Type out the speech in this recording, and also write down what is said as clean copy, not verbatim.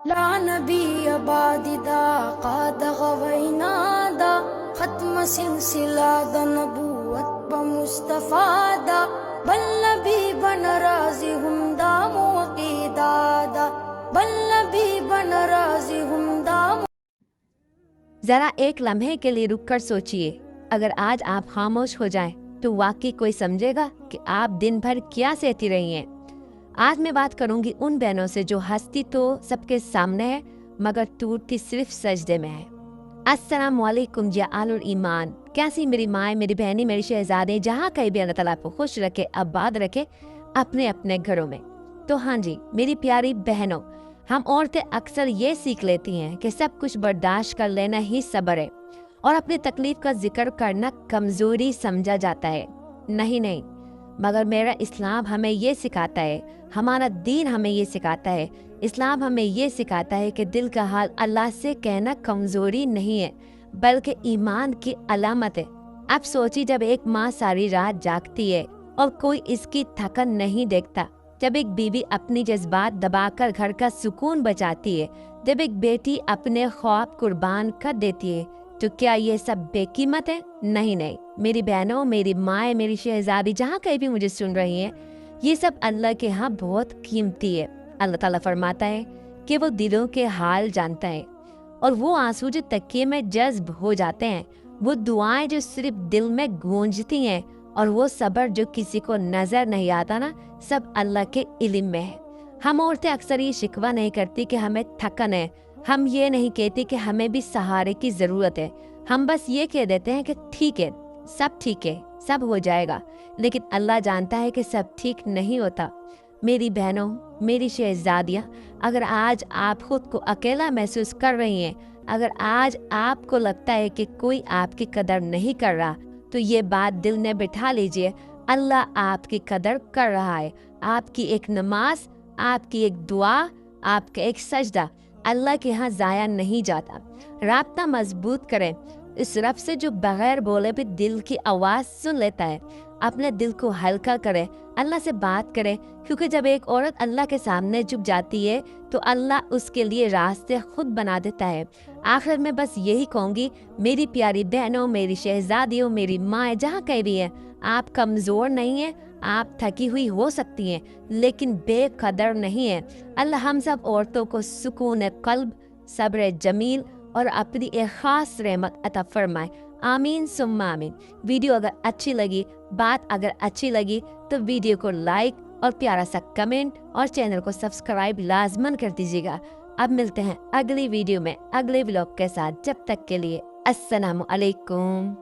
لا نبي بعد دا قاد غوينا دا ختم سلسلہ دا نبوت بمصطفیٰ دا بل نبی بن راضی ہم دا موقیدہ دا بل نبی بن راضی ہم دا. ذرا ایک لمحے کے لیے رک کر سوچئے، اگر آج آپ خاموش ہو جائیں تو واقعی کوئی سمجھے گا کہ آپ دن بھر کیا سہتی رہی ہیں؟ آج میں بات کروں گی ان بہنوں سے جو ہستی تو سب کے سامنے ہے مگر ٹوٹتی صرف سجدے میں ہے. السلام علیکم یا آل ایمان، کیسی میری مائیں، میری بہنیں، میری شہزادیں، جہاں کہیں بھی اللہ تعالیٰ آپ کو خوش رکھے، آباد رکھے اپنے اپنے گھروں میں. تو ہاں جی میری پیاری بہنوں، ہم عورتیں اکثر یہ سیکھ لیتی ہیں کہ سب کچھ برداشت کر لینا ہی صبر ہے اور اپنی تکلیف کا ذکر کرنا کمزوری سمجھا جاتا ہے. نہیں، مگر میرا اسلام ہمیں یہ سکھاتا ہے، ہمارا دین ہمیں یہ سکھاتا ہے، اسلام ہمیں یہ سکھاتا ہے کہ دل کا حال اللہ سے کہنا کمزوری نہیں ہے بلکہ ایمان کی علامت ہے. اب سوچی جب ایک ماں ساری رات جاگتی ہے اور کوئی اس کی تھکن نہیں دیکھتا، جب ایک بیوی اپنی جذبات دبا کر گھر کا سکون بچاتی ہے، جب ایک بیٹی اپنے خواب قربان کر دیتی ہے، تو کیا یہ سب بے قیمت ہے؟ نہیں میری بہنوں، میری مائیں، میری شہزادی، جہاں کہیں بھی مجھے سن رہی ہیں، یہ سب اللہ کے ہاں بہت قیمتی ہے. اللہ تعالیٰ فرماتا ہے کہ وہ دلوں کے حال جانتا ہے، اور وہ آنسو جو تکیے میں جذب ہو جاتے ہیں، وہ دعائیں جو صرف دل میں گونجتی ہیں، اور وہ صبر جو کسی کو نظر نہیں آتا نا، سب اللہ کے علم میں ہے. ہم عورتیں اکثر یہ شکوہ نہیں کرتی کہ ہمیں تھکن ہے، ہم یہ نہیں کہتے کہ ہمیں بھی سہارے کی ضرورت ہے، ہم بس یہ کہہ دیتے ہیں کہ ٹھیک ہے، سب ہو جائے گا. لیکن اللہ جانتا ہے کہ سب ٹھیک نہیں ہوتا. میری بہنوں، میری شہزادیاں، اگر آج آپ خود کو اکیلا محسوس کر رہی ہیں، اگر آج آپ کو لگتا ہے کہ کوئی آپ کی قدر نہیں کر رہا، تو یہ بات دل میں بٹھا لیجئے، اللہ آپ کی قدر کر رہا ہے. آپ کی ایک نماز، آپ کی ایک دعا، آپ کا ایک سجدہ اللہ کے ہاں ضائع نہیں جاتا. رابطہ مضبوط کریں اس رب سے جو بغیر بولے بھی دل کی آواز سن لیتا ہے. اپنے دل کو ہلکا کرے، اللہ سے بات کرے، کیونکہ جب ایک عورت اللہ کے سامنے جھک جاتی ہے تو اللہ اس کے لیے راستے خود بنا دیتا ہے. آخر میں بس یہی کہوں گی میری پیاری بہنوں، میری شہزادیوں، میری مائیں، جہاں کہیں بھی ہیں، آپ کمزور نہیں ہیں، آپ تھکی ہوئی ہو سکتی ہیں لیکن بے قدر نہیں ہیں. اللہ ہم سب عورتوں کو سکون قلب، صبر جمیل اور اپنی ایک خاص رحمت عطا فرمائے. آمین ثم آمین. ویڈیو اگر اچھی لگی، بات اگر اچھی لگی تو ویڈیو کو لائک اور پیارا سا کمنٹ اور چینل کو سبسکرائب لازماً کر دیجیے گا. اب ملتے ہیں اگلی ویڈیو میں اگلے ولاگ کے ساتھ. جب تک کے لیے السلام علیکم.